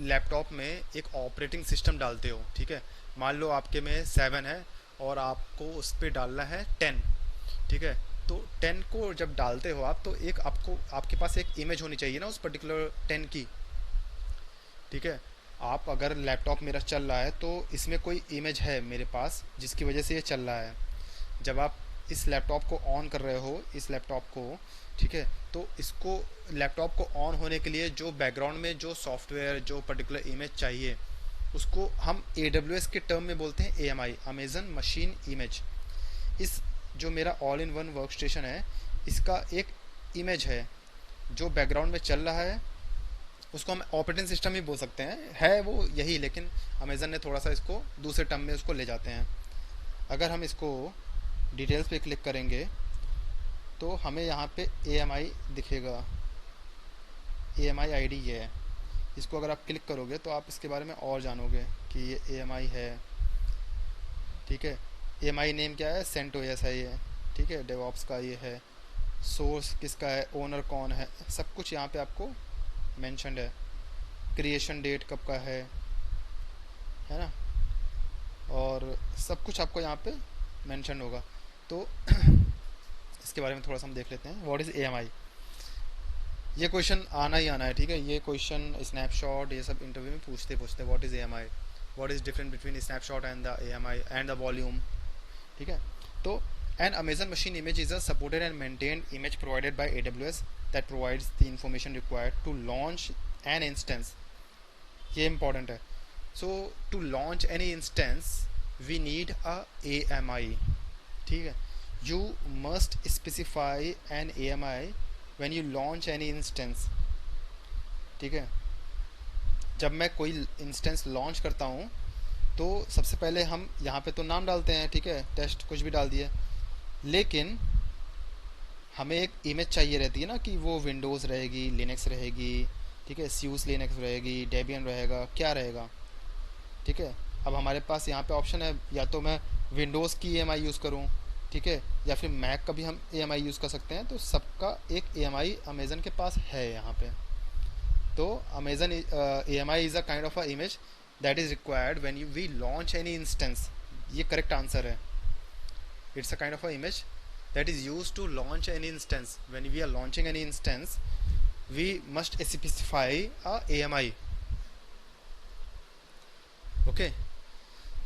लैपटॉप में एक ऑपरेटिंग सिस्टम डालते हो, ठीक है, मान लो आपके में 7 है और आपको उस पर डालना है 10। ठीक है, तो 10 को जब डालते हो आप तो एक आपको आपके पास एक इमेज होनी चाहिए ना उस पर्टिकुलर 10 की। ठीक है, आप अगर लैपटॉप मेरा चल रहा है तो इसमें कोई इमेज है मेरे पास जिसकी वजह से ये चल रहा है। जब आप इस लैपटॉप को ऑन कर रहे हो, इस लैपटॉप को, ठीक है, तो इसको लैपटॉप को ऑन होने के लिए जो बैकग्राउंड में जो सॉफ्टवेयर जो पर्टिकुलर इमेज चाहिए उसको हम AWS के टर्म में बोलते हैं AMI, अमेजन मशीन इमेज। इस जो मेरा all in one work station है इसका एक इमेज है जो बैकग्राउंड में चल रहा है, उसको हम ऑपरेटिंग सिस्टम ही बोल सकते हैं, है वो यही, लेकिन अमेजन ने थोड़ा सा इसको दूसरे टर्म में उसको ले जाते हैं। अगर हम इसको डिटेल्स पे क्लिक करेंगे तो हमें यहाँ पे AMI दिखेगा। AMI ID ये है, इसको अगर आप क्लिक करोगे तो आप इसके बारे में और जानोगे कि ये AMI है। ठीक है, AMI नेम क्या है, CentOS है ये। ठीक है, डेवऑप्स का ये है, सोर्स किसका है, ओनर कौन है, सब कुछ यहाँ पे आपको मेंशन्ड है। क्रिएशन डेट कब का है ना, और सब कुछ आपको यहाँ पे मेंशन होगा। तो इसके बारे में थोड़ा सा हम देख लेते हैं, व्हाट इज़ AMI। ये क्वेश्चन आना ही आना है। ठीक है, ये क्वेश्चन स्नैपशॉट ये सब इंटरव्यू में पूछते पूछते what is AMI, what is different between snapshot and the AMI and the volume. ठीक है, तो an Amazon machine image is a supported and maintained image provided by AWS that provides the information required to launch an instance। ये important है। So to launch any instance we need a AMI। ठीक है, you must specify an AMI when you launch any instance। ठीक है, जब मैं कोई instance launch करता हूँ तो सबसे पहले हम यहाँ पे तो नाम डालते हैं, ठीक है, टेस्ट कुछ भी डाल दिए, लेकिन हमें एक इमेज चाहिए रहती है ना कि वो विंडोज़ रहेगी, लिनक्स रहेगी, ठीक है, स्यूस लिनक्स रहेगी, डेबियन रहेगा, क्या रहेगा। ठीक है, अब हमारे पास यहाँ पे ऑप्शन है, या तो मैं विंडोज़ की AMI यूज़ करूँ, ठीक है, या फिर मैक का भी हम AMI यूज़ कर सकते हैं। तो सबका एक AMI अमेज़न के पास है यहाँ पे। तो Amazon AMI is a kind of a image that is required when we launch any instance. ये करेक्ट आंसर है। It's a kind of a image that is used to launch any instance। When we are launching any instance we must specify a AMI। okay,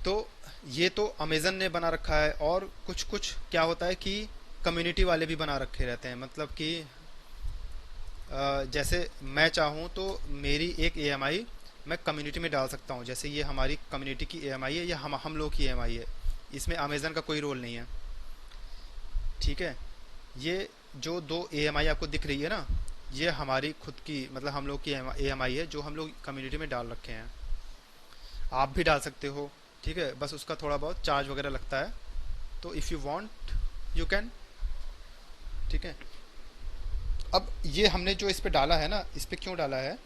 तो ये तो Amazon ने बना रखा है, और कुछ कुछ क्या होता है कि कम्युनिटी वाले भी बना रखे रहते हैं। मतलब कि जैसे मैं चाहूँ तो मेरी एक AMI मैं कम्युनिटी में डाल सकता हूँ, जैसे ये हमारी कम्युनिटी की ईएमआई है या हम लोग की ईएमआई है, इसमें अमेज़न का कोई रोल नहीं है। ठीक है, ये जो दो ईएमआई आपको दिख रही है ना, ये हमारी खुद की मतलब हम लोग की ईएमआई है जो हम लोग कम्युनिटी में डाल रखे हैं। आप भी डाल सकते हो, ठीक है, बस उसका थोड़ा बहुत चार्ज वगैरह लगता है, तो if you want you can. ठीक है, अब ये हमने जो इस पे डाला है ना, इस पे क्यों डाला है,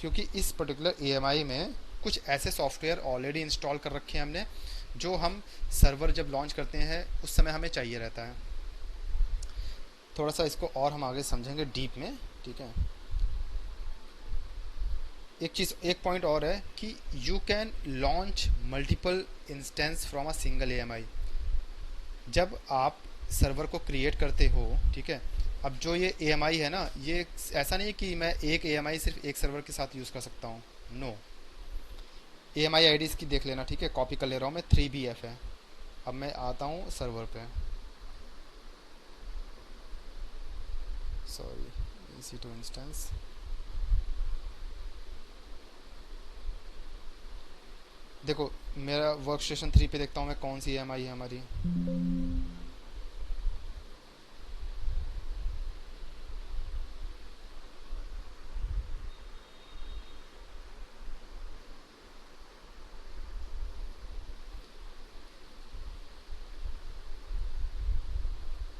क्योंकि इस पर्टिकुलर ईएमआई में कुछ ऐसे सॉफ्टवेयर ऑलरेडी इंस्टॉल कर रखे हैं हमने, जो हम सर्वर जब लॉन्च करते हैं उस समय हमें चाहिए रहता है। थोड़ा सा इसको और हम आगे समझेंगे डीप में। ठीक है, एक चीज़, एक पॉइंट और है कि you can launch multiple instance from a single EMI. जब आप सर्वर को क्रिएट करते हो, ठीक है, अब जो ये ईएमआई है ना, ये ऐसा नहीं कि मैं एक ईएमआई सिर्फ एक सर्वर के साथ यूज़ कर सकता हूँ, नो। ईएमआई आईडी इसकी देख लेना, ठीक है, कॉपी कर ले रहा हूँ मैं, 3BF है। अब मैं आता हूँ सर्वर पे, सॉरी, EC2 इंस्टेंस। देखो मेरा वर्क स्टेशन 3 पे देखता हूँ मैं कौन सी ईएमआई है हमारी।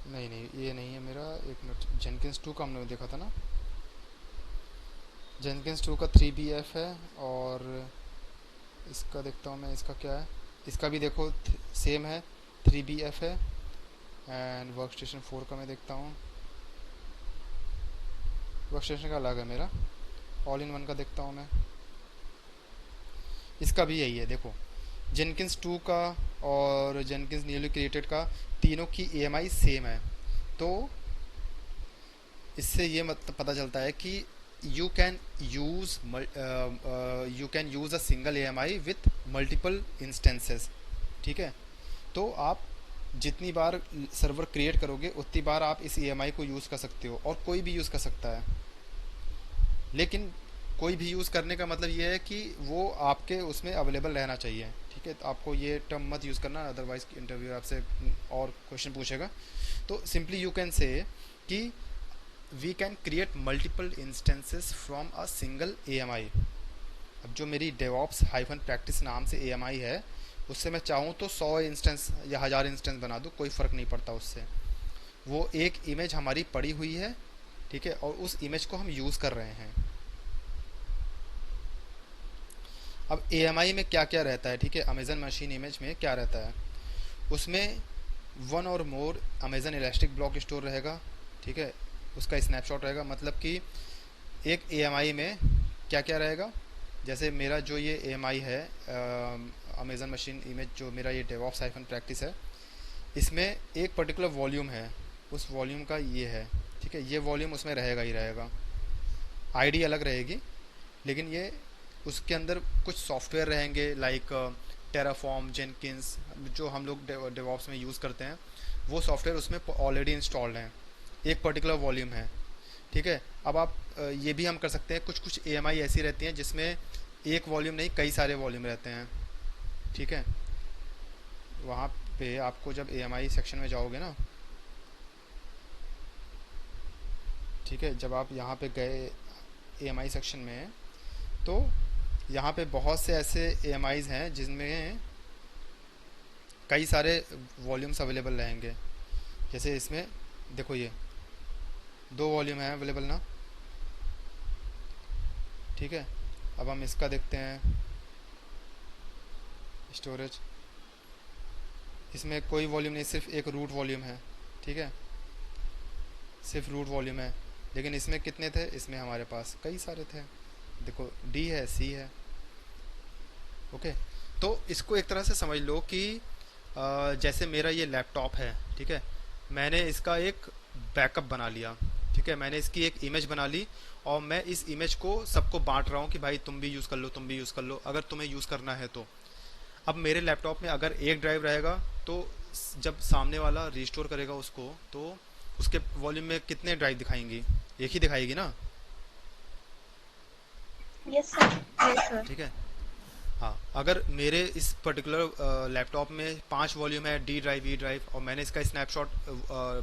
नहीं नहीं, ये नहीं है मेरा, एक मिनट, जेनकिंस 2 का हमने देखा था ना, जेनकिंस 2 का 3BF है, और इसका देखता हूँ मैं, इसका क्या है, इसका भी देखो सेम है, 3BF है। एंड वर्क स्टेशन 4 का मैं देखता हूँ, वर्क स्टेशन का अलग है मेरा, ऑल इन वन का देखता हूँ मैं, इसका भी यही है। देखो जेनकिंस 2 का और जेनकिंस न्यूली क्रिएटेड का, तीनों की ईएमआई सेम है। तो इससे ये मतलब पता चलता है कि you can use a single EMI with multiple instances. ठीक है, तो आप जितनी बार सर्वर क्रिएट करोगे उतनी बार आप इस ईएमआई को यूज़ कर सकते हो, और कोई भी यूज़ कर सकता है। लेकिन कोई भी यूज़ करने का मतलब ये है कि वो आपके उसमें अवेलेबल रहना चाहिए। ठीक है, तो आपको ये टर्म मत यूज़ करना, अदरवाइज इंटरव्यू आपसे और क्वेश्चन पूछेगा। तो सिंपली यू कैन से कि we can create multiple instances from a single EMI. अब जो मेरी डेवॉप्स हाइफन प्रैक्टिस नाम से ईएमआई है, उससे मैं चाहूँ तो 100 इंस्टेंस या 1000 इंस्टेंस बना दूँ, कोई फ़र्क नहीं पड़ता उससे। वो एक इमेज हमारी पड़ी हुई है, ठीक है, और उस इमेज को हम यूज़ कर रहे हैं। अब AMI में क्या क्या रहता है, ठीक है, अमेजन मशीन इमेज में क्या रहता है, उसमें one or more Amazon elastic block store रहेगा। ठीक है, उसका स्नैपशॉट रहेगा, मतलब कि एक AMI में क्या क्या रहेगा। जैसे मेरा जो ये AMI है अमेजन मशीन इमेज, जो मेरा ये डेवॉप्स हाइफन प्रैक्टिस है, इसमें एक पर्टिकुलर वॉल्यूम है, उस वॉल्यूम का ये है। ठीक है, ये वॉल्यूम उसमें रहेगा ही रहेगा, आईडी अलग रहेगी, लेकिन ये उसके अंदर कुछ सॉफ्टवेयर रहेंगे लाइक टेराफॉर्म, जेनकिंस, जो हम लोग डेवॉप्स में यूज़ करते हैं, वो सॉफ्टवेयर उसमें ऑलरेडी इंस्टॉल्ड हैं, एक पर्टिकुलर वॉल्यूम है। ठीक है, अब आप ये भी हम कर सकते हैं, कुछ कुछ AMI ऐसी रहती हैं जिसमें एक वॉल्यूम नहीं कई सारे वॉल्यूम रहते हैं। ठीक है, वहाँ पे आपको जब AMI सेक्शन में जाओगे ना, ठीक है, जब आप यहाँ पे गए AMI सेक्शन में, तो यहाँ पे बहुत से ऐसे AMIs हैं जिनमें कई सारे वॉल्यूम्स अवेलेबल रहेंगे। जैसे इसमें देखो, ये 2 वॉल्यूम हैं अवेलेबल ना। ठीक है, अब हम इसका देखते हैं स्टोरेज, इसमें कोई वॉल्यूम नहीं, सिर्फ एक रूट वॉल्यूम है। ठीक है, सिर्फ रूट वॉल्यूम है, लेकिन इसमें कितने थे, इसमें हमारे पास कई सारे थे। देखो D है, C है। ओके, तो इसको एक तरह से समझ लो कि जैसे मेरा ये लैपटॉप है, ठीक है, मैंने इसका एक बैकअप बना लिया। ठीक है, मैंने इसकी एक इमेज बना ली, और मैं इस इमेज को सबको बांट रहा हूँ कि भाई तुम भी यूज़ कर लो, तुम भी यूज़ कर लो, अगर तुम्हें यूज़ करना है तो। अब मेरे लैपटॉप में अगर एक ड्राइव रहेगा, तो जब सामने वाला रिस्टोर करेगा उसको, तो उसके वॉल्यूम में कितने ड्राइव दिखाएंगी, एक ही दिखाएगी ना। Yes sir. Yes sir. ठीक है। हाँ, अगर मेरे इस पर्टिकुलर लैपटॉप में 5 वॉल्यूम है, डी ड्राइव, ई ड्राइव, और मैंने इसका स्नैपशॉट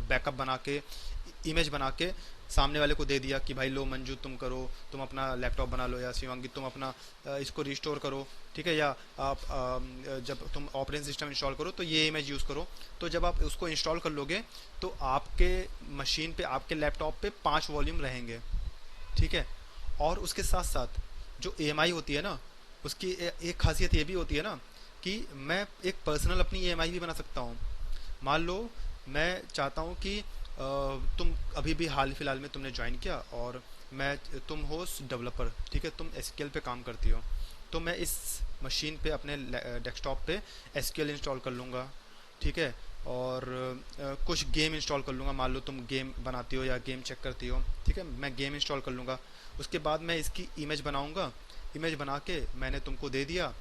बैकअप बना के, इमेज बना के सामने वाले को दे दिया कि भाई लो मंजू तुम करो, तुम अपना लैपटॉप बना लो, या शिवांगी तुम अपना इसको रिस्टोर करो, ठीक है, या आप जब तुम ऑपरेटिंग सिस्टम इंस्टॉल करो तो ये इमेज यूज़ करो। तो जब आप उसको इंस्टॉल कर लोगे तो आपके मशीन पे, आपके लैपटॉप पे 5 वॉल्यूम रहेंगे। ठीक है। और उसके साथ साथ जो EMI होती है ना, उसकी एक खासियत ये भी होती है ना कि मैं एक पर्सनल अपनी EMI भी बना सकता हूँ। मान लो मैं चाहता हूँ कि तुम अभी भी हाल फिलहाल में तुमने ज्वाइन किया और तुम हो डेवलपर, ठीक है, तुम SQL पे काम करती हो, तो मैं इस मशीन पे अपने डेस्कटॉप पे SQL इंस्टॉल कर लूँगा। ठीक है। और कुछ गेम इंस्टॉल कर लूँगा, मान लो तुम गेम बनाती हो या गेम चेक करती हो, ठीक है, मैं गेम इंस्टॉल कर लूँगा। उसके बाद मैं इसकी इमेज बनाऊँगा, इमेज बना के मैंने तुमको दे दिया,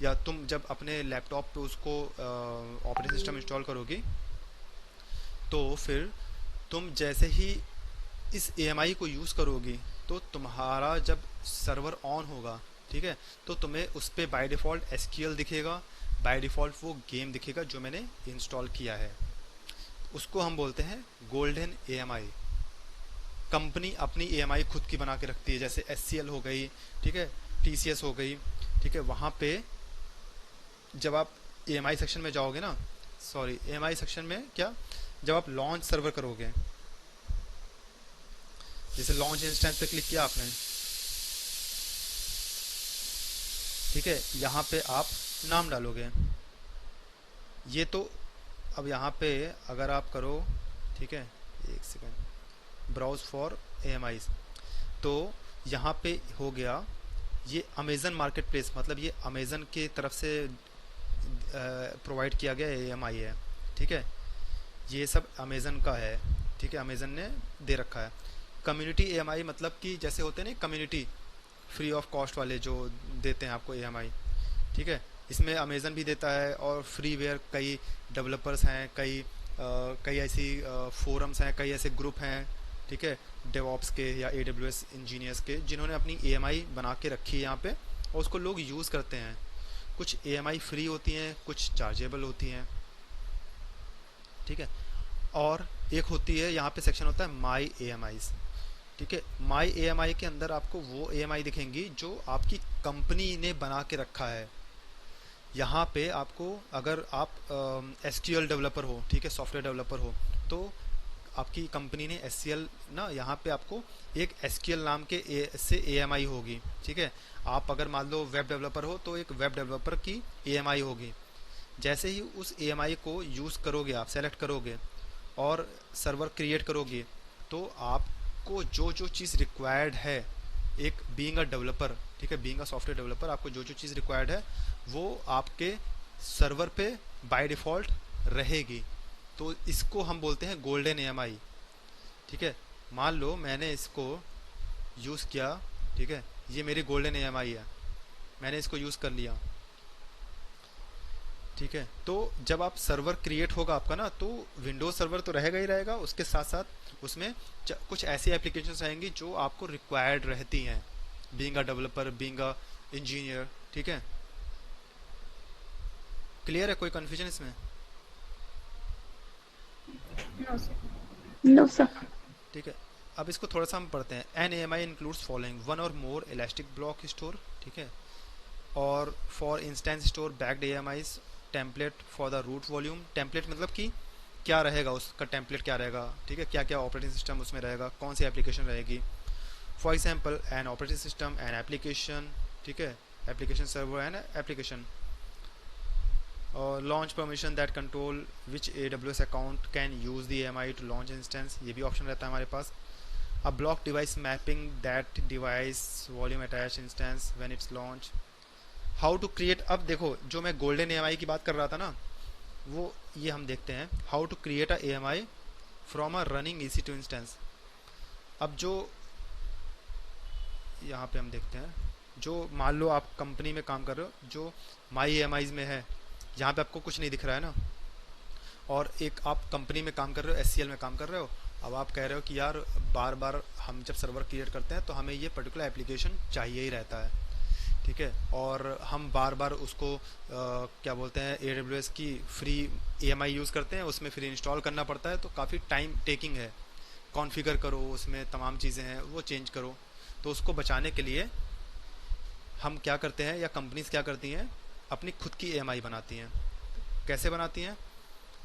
या तुम जब अपने लैपटॉप पे उसको ऑपरेटिंग सिस्टम इंस्टॉल करोगी तो फिर तुम जैसे ही इस EMI को यूज़ करोगी तो तुम्हारा जब सर्वर ऑन होगा, ठीक है, तो तुम्हें उस पर बाय डिफ़ॉल्ट SQL दिखेगा, बाय डिफ़ॉल्ट वो गेम दिखेगा जो मैंने इंस्टॉल किया है। उसको हम बोलते हैं गोल्डन EMI। कंपनी अपनी EMI खुद की बना के रखती है, जैसे SCL हो गई, ठीक है, TCS हो गई, ठीक है। वहाँ पे जब आप EMI सेक्शन में जाओगे ना, सॉरी EMI सेक्शन में क्या, जब आप लॉन्च सर्वर करोगे, जैसे लॉन्च इंस्टेंस पे क्लिक किया आपने, ठीक है, यहाँ पे आप नाम डालोगे। ये तो अब यहाँ पे अगर आप करो, ठीक है, एक सेकेंड, ब्राउज फॉर EMIs, तो यहाँ पे हो गया ये अमेज़न मार्केट प्लेस, मतलब ये अमेज़न की तरफ से प्रोवाइड किया गया EMI है। ठीक है, ये सब अमेज़न का है, ठीक है, अमेज़न ने दे रखा है। कम्युनिटी EMI मतलब कि जैसे होते हैं ना कम्युनिटी फ्री ऑफ कॉस्ट वाले जो देते हैं आपको EMI, ठीक है, इसमें अमेज़न भी देता है, और फ्रीवेयर कई डेवलपर्स हैं, कई ऐसी फोरम्स हैं, कई ऐसे ग्रुप हैं, ठीक है, डेवॉप्स के या AWS इंजीनियर्स के, जिन्होंने अपनी EMI बना के रखी है यहाँ पे, और उसको लोग यूज़ करते हैं। कुछ EMI फ्री होती हैं, कुछ चार्जेबल होती हैं, ठीक है। और एक होती है यहाँ पे सेक्शन होता है माई EMIs, ठीक है। माई EMI के अंदर आपको वो EMI दिखेंगी जो आपकी कंपनी ने बना के रखा है। यहाँ पे आपको, अगर आप SQL डेवलपर हो, ठीक है, सॉफ्टवेयर डेवलपर हो, तो आपकी कंपनी ने SQL ना, यहाँ पे आपको एक SQL नाम के से EMI होगी, ठीक है। आप अगर मान लो वेब डेवलपर हो तो एक वेब डेवलपर की EMI होगी। जैसे ही उस EMI को यूज़ करोगे, आप सेलेक्ट करोगे और सर्वर क्रिएट करोगे, तो आपको जो जो चीज़ रिक्वायर्ड है, एक बीइंग अ डेवलपर, ठीक है, बीइंग अ सॉफ्टवेयर डेवलपर, आपको जो जो चीज़ रिक्वायर्ड है वो आपके सर्वर पे बाय डिफ़ॉल्ट रहेगी। तो इसको हम बोलते हैं गोल्डन EMI, ठीक है। मान लो मैंने इसको यूज़ किया, ठीक है, ये मेरी गोल्डन EMI है, मैंने इसको यूज़ कर लिया, ठीक है। तो जब आप सर्वर क्रिएट होगा आपका ना, तो विंडोज सर्वर तो रहेगा ही रहेगा, उसके साथ साथ उसमें कुछ ऐसी एप्लीकेशंस रहेंगी जो आपको रिक्वायर्ड रहती हैं, being a developer, being a engineer, ठीक है। क्लियर है, कोई कन्फ्यूजन इसमें? No sir. No sir. ठीक है। अब इसको थोड़ा सा हम पढ़ते हैं। An EMI includes following, one or more elastic block store, ठीक है, or for instance store backed EMIs, template for the root volume. Template मतलब कि क्या रहेगा, उसका टेम्पलेट क्या रहेगा, ठीक है, क्या क्या ऑपरेटिंग सिस्टम उसमें रहेगा, कौन सी एप्लीकेशन रहेगी। For example an operating system, an application, ठीक है, एप्लीकेशन सर्वर एंड एप्लीकेशन। और launch permission that control which AWS account can use the EMI to launch instance, ये भी ऑप्शन रहता है हमारे पास। A block device mapping that device volume attach instance when it's launch. How to create, अब देखो जो मैं गोल्डन EMI की बात कर रहा था ना, वो ये हम देखते हैं, how to create a EMI from a running EC2 instance. अब जो यहाँ पे हम देखते हैं, जो मान लो आप कंपनी में काम कर रहे हो, जो माई EMIs में है, यहाँ पे आपको कुछ नहीं दिख रहा है ना, और एक आप कंपनी में काम कर रहे हो, SCL में काम कर रहे हो, अब आप कह रहे हो कि यार बार बार हम जब सर्वर क्रिएट करते हैं तो हमें ये पर्टिकुलर एप्लीकेशन चाहिए ही रहता है, ठीक है, और हम बार बार उसको क्या बोलते हैं AWS की फ्री EMI यूज़ करते हैं, उसमें फिर इंस्टॉल करना पड़ता है, तो काफ़ी टाइम टेकिंग है। कॉन्फ़िगर करो, उसमें तमाम चीज़ें हैं वो चेंज करो। तो उसको बचाने के लिए हम क्या करते हैं, या कंपनीज क्या करती हैं, अपनी खुद की EMI बनाती हैं। कैसे बनाती हैं?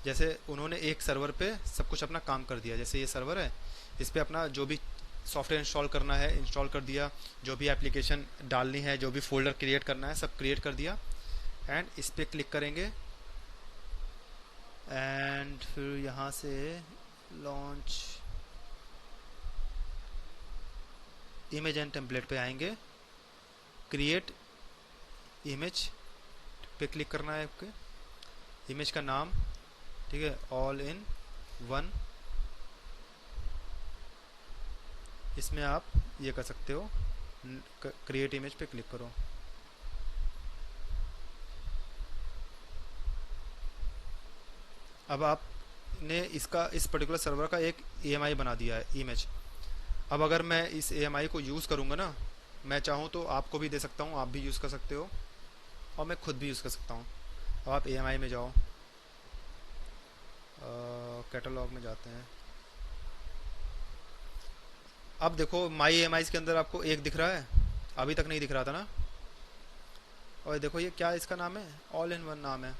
जैसे उन्होंने एक सर्वर पे सब कुछ अपना काम कर दिया, जैसे ये सर्वर है, इस पे अपना जो भी सॉफ्टवेयर इंस्टॉल करना है इंस्टॉल कर दिया, जो भी एप्लीकेशन डालनी है, जो भी फोल्डर क्रिएट करना है सब क्रिएट कर दिया, एंड इस पे क्लिक करेंगे, एंड फिर यहाँ से लॉन्च इमेज एंड टेम्पलेट पे आएंगे, क्रिएट इमेज पे क्लिक करना है आपके, इमेज का नाम, ठीक है, ऑल इन वन, इसमें आप ये कर सकते हो, क्रिएट इमेज पे क्लिक करो। अब आपने इसका इस पर्टिकुलर सर्वर का एक EMI बना दिया है, इमेज। अब अगर मैं इस EMI को यूज़ करूँगा ना, मैं चाहूँ तो आपको भी दे सकता हूँ, आप भी यूज़ कर सकते हो, और मैं खुद भी यूज़ कर सकता हूँ। अब आप EMI में जाओ, कैटलॉग में जाते हैं। अब देखो माई EMI के अंदर आपको एक दिख रहा है, अभी तक नहीं दिख रहा था ना। और देखो ये क्या इसका नाम है, ऑल इन वन नाम है।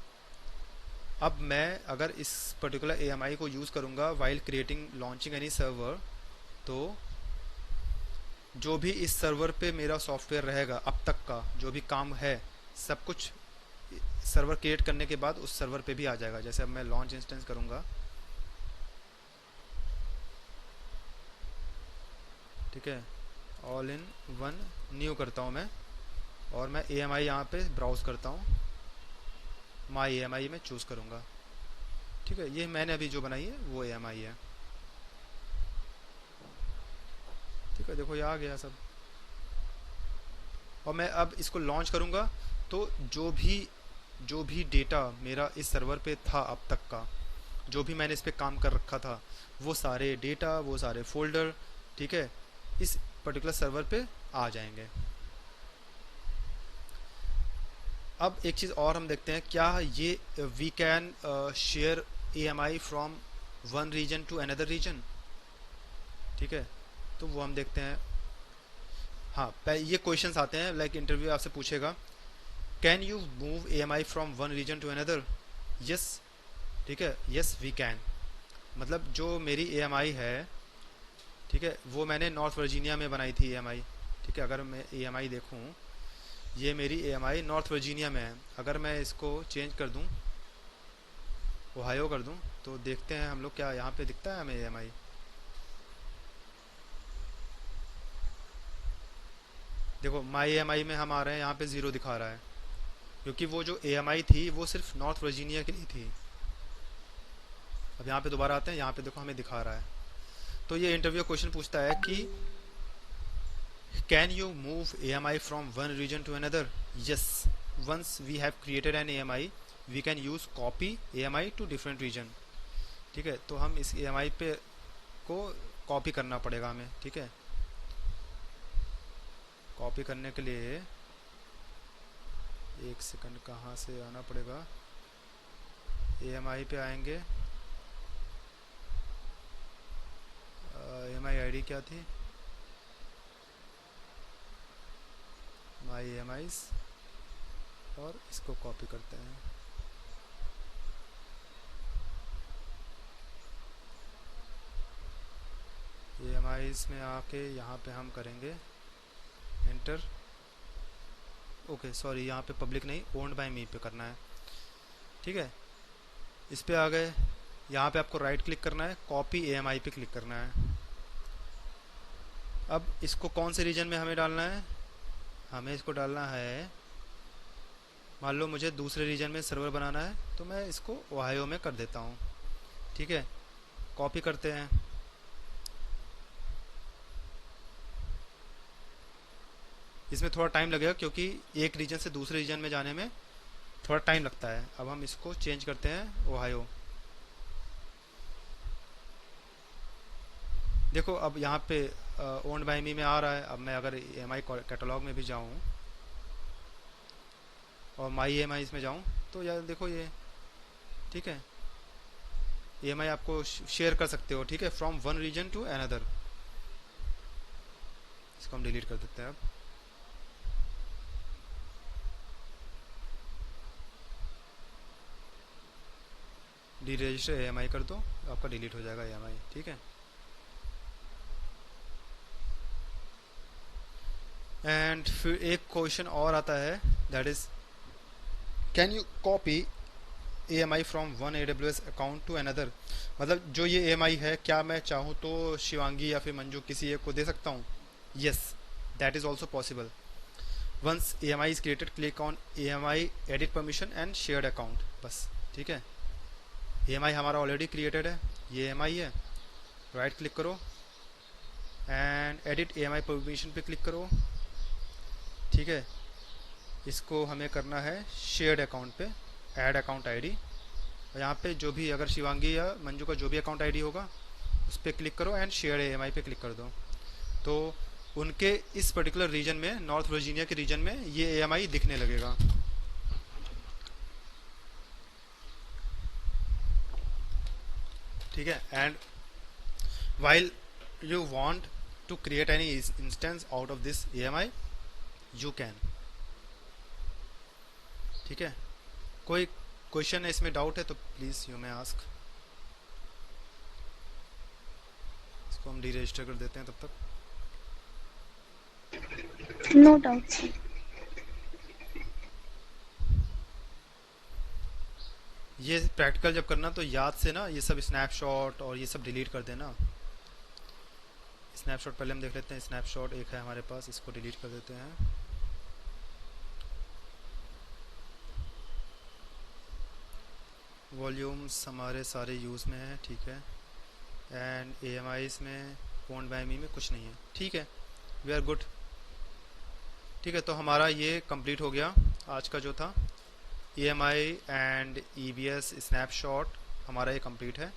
अब मैं अगर इस पर्टिकुलर EMI को यूज़ करूँगा while creating launching any server, तो जो भी इस सर्वर पे मेरा सॉफ्टवेयर रहेगा, अब तक का जो भी काम है सब कुछ सर्वर क्रिएट करने के बाद उस सर्वर पे भी आ जाएगा। जैसे अब मैं लॉन्च इंस्टेंस करूँगा, ठीक है, ऑल इन वन न्यू करता हूँ मैं, और मैं EMI यहाँ पे ब्राउज़ करता हूँ, माई EMI में चूज़ करूँगा, ठीक है। ये मैंने अभी जो बनाई है वो EMI है, ठीक है। देखो ये आ गया सब, और मैं अब इसको लॉन्च करूँगा तो जो भी डेटा मेरा इस सर्वर पे था अब तक का, जो भी मैंने इस पे काम कर रखा था, वो सारे डेटा, वो सारे फोल्डर, ठीक है, इस पर्टिकुलर सर्वर पे आ जाएंगे। अब एक चीज़ और हम देखते हैं, क्या ये we can share EMI from one region to another region, ठीक है, तो वो हम देखते हैं। हाँ, ये क्वेश्चंस आते हैं, लाइक इंटरव्यू आपसे पूछेगा, can you move EMI from one region to another? Yes, ठीक है, यस वी कैन। मतलब जो मेरी EMI है, ठीक है, वो मैंने नॉर्थ वर्जीनिया में बनाई थी EMI, ठीक है। अगर मैं EMI देखूं, ये मेरी EMI नॉर्थ वर्जीनिया में है। अगर मैं इसको चेंज कर दूं, ओहायो कर दूं, तो देखते हैं हम लोग क्या यहाँ पे दिखता है हमें EMI। देखो माई EMI में हम आ रहे हैं, यहाँ पे 0 दिखा रहा है, क्योंकि वो जो EMI थी वो सिर्फ नॉर्थ वर्जीनिया के लिए थी। अब यहाँ पे दोबारा आते हैं, यहाँ पे देखो हमें दिखा रहा है। तो ये इंटरव्यू क्वेश्चन पूछता है कि can you move EMI from one region to another? Yes, once we have created an EMI we can use copy EMI to different region, ठीक है। तो हम इस EMI पे को कॉपी करना पड़ेगा हमें, ठीक है। कॉपी करने के लिए एक सेकंड, कहाँ से आना पड़ेगा, EMI पे आएंगे, EMI ID क्या थी, माई EMIs, और इसको कॉपी करते हैं। EMIs में आके यहाँ पे हम करेंगे एंटर। ओके सॉरी, यहाँ पे पब्लिक नहीं, ओन्ड बाय मी पे करना है, ठीक है। इस पे आ गए, यहाँ पे आपको राइट क्लिक करना है, कॉपी EMI पे क्लिक करना है। अब इसको कौन से रीजन में हमें डालना है, हमें इसको डालना है, मान लो मुझे दूसरे रीजन में सर्वर बनाना है, तो मैं इसको ओहायो में कर देता हूँ, ठीक है। कॉपी करते हैं, इसमें थोड़ा टाइम लगेगा क्योंकि एक रीजन से दूसरे रीजन में जाने में थोड़ा टाइम लगता है। अब हम इसको चेंज करते हैं ओहायो, देखो अब यहाँ पे ओन्ड बाय मी में आ रहा है। अब मैं अगर EMI कैटलॉग में भी जाऊँ और माई EMI में जाऊँ तो यार देखो ये, ठीक है, EMI आपको शेयर कर सकते हो, ठीक है, from one region to another. इसको हम डिलीट कर देते हैं अब। डी रजिस्टर EMI कर दो, आपका डिलीट हो जाएगा EMI, ठीक है। एंड फिर एक क्वेश्चन और आता है, that is can you copy EMI from one AWS account to another. मतलब जो ये EMI है, क्या मैं चाहूँ तो शिवांगी या फिर मंजू किसी एक को दे सकता हूँ? Yes, that is also possible. Once EMI is created, click on EMI edit permission and shared account, बस, ठीक है। EMI हमारा ऑलरेडी क्रिएटेड है, ये EMI है। राइट क्लिक करो एंड एडिट EMI परमिशन पे क्लिक करो, ठीक है। इसको हमें करना है शेयर्ड अकाउंट पे, ऐड अकाउंट आईडी। और यहाँ पे जो भी अगर शिवांगी या मंजू का जो भी अकाउंट आईडी होगा उस पर क्लिक करो एंड शेयर EMI पे क्लिक कर दो। तो उनके इस पर्टिकुलर रीजन में, नॉर्थ वर्जीनिया के रीजन में, ये EMI दिखने लगेगा। ठीक है। And while you want to create any instance out of this EMI, you can, ठीक है। कोई क्वेश्चन है इसमें, डाउट है तो प्लीज़ यू मे आस्क। इसको हम डी रजिस्टर कर देते हैं तब तक। No doubt sir. ये प्रैक्टिकल जब करना तो याद से ना ये सब स्नैपशॉट और ये सब डिलीट कर देना। स्नैपशॉट पहले हम देख लेते हैं। स्नैपशॉट एक है हमारे पास, इसको डिलीट कर देते हैं। वॉल्यूम्स हमारे सारे यूज़ में है, ठीक है। एंड EMIs में, ओन्ड बाय मी में कुछ नहीं है, ठीक है। वी आर गुड, ठीक है। तो हमारा ये कंप्लीट हो गया आज का जो था EMI एंड EBS स्नैपशॉट, हमारा ये कंप्लीट है।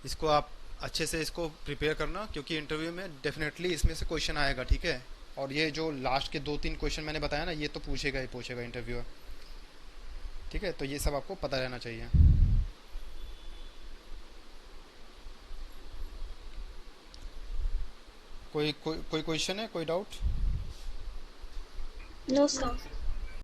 इसको आप अच्छे से इसको प्रिपेयर करना, क्योंकि इंटरव्यू में डेफिनेटली इसमें से क्वेश्चन आएगा, ठीक है। और ये जो लास्ट के 2-3 क्वेश्चन मैंने बताया ना, ये तो पूछेगा ही पूछेगा इंटरव्यूअर, ठीक है। तो ये सब आपको पता रहना चाहिए। कोई क्वेश्चन है, कोई डाउट? No sir.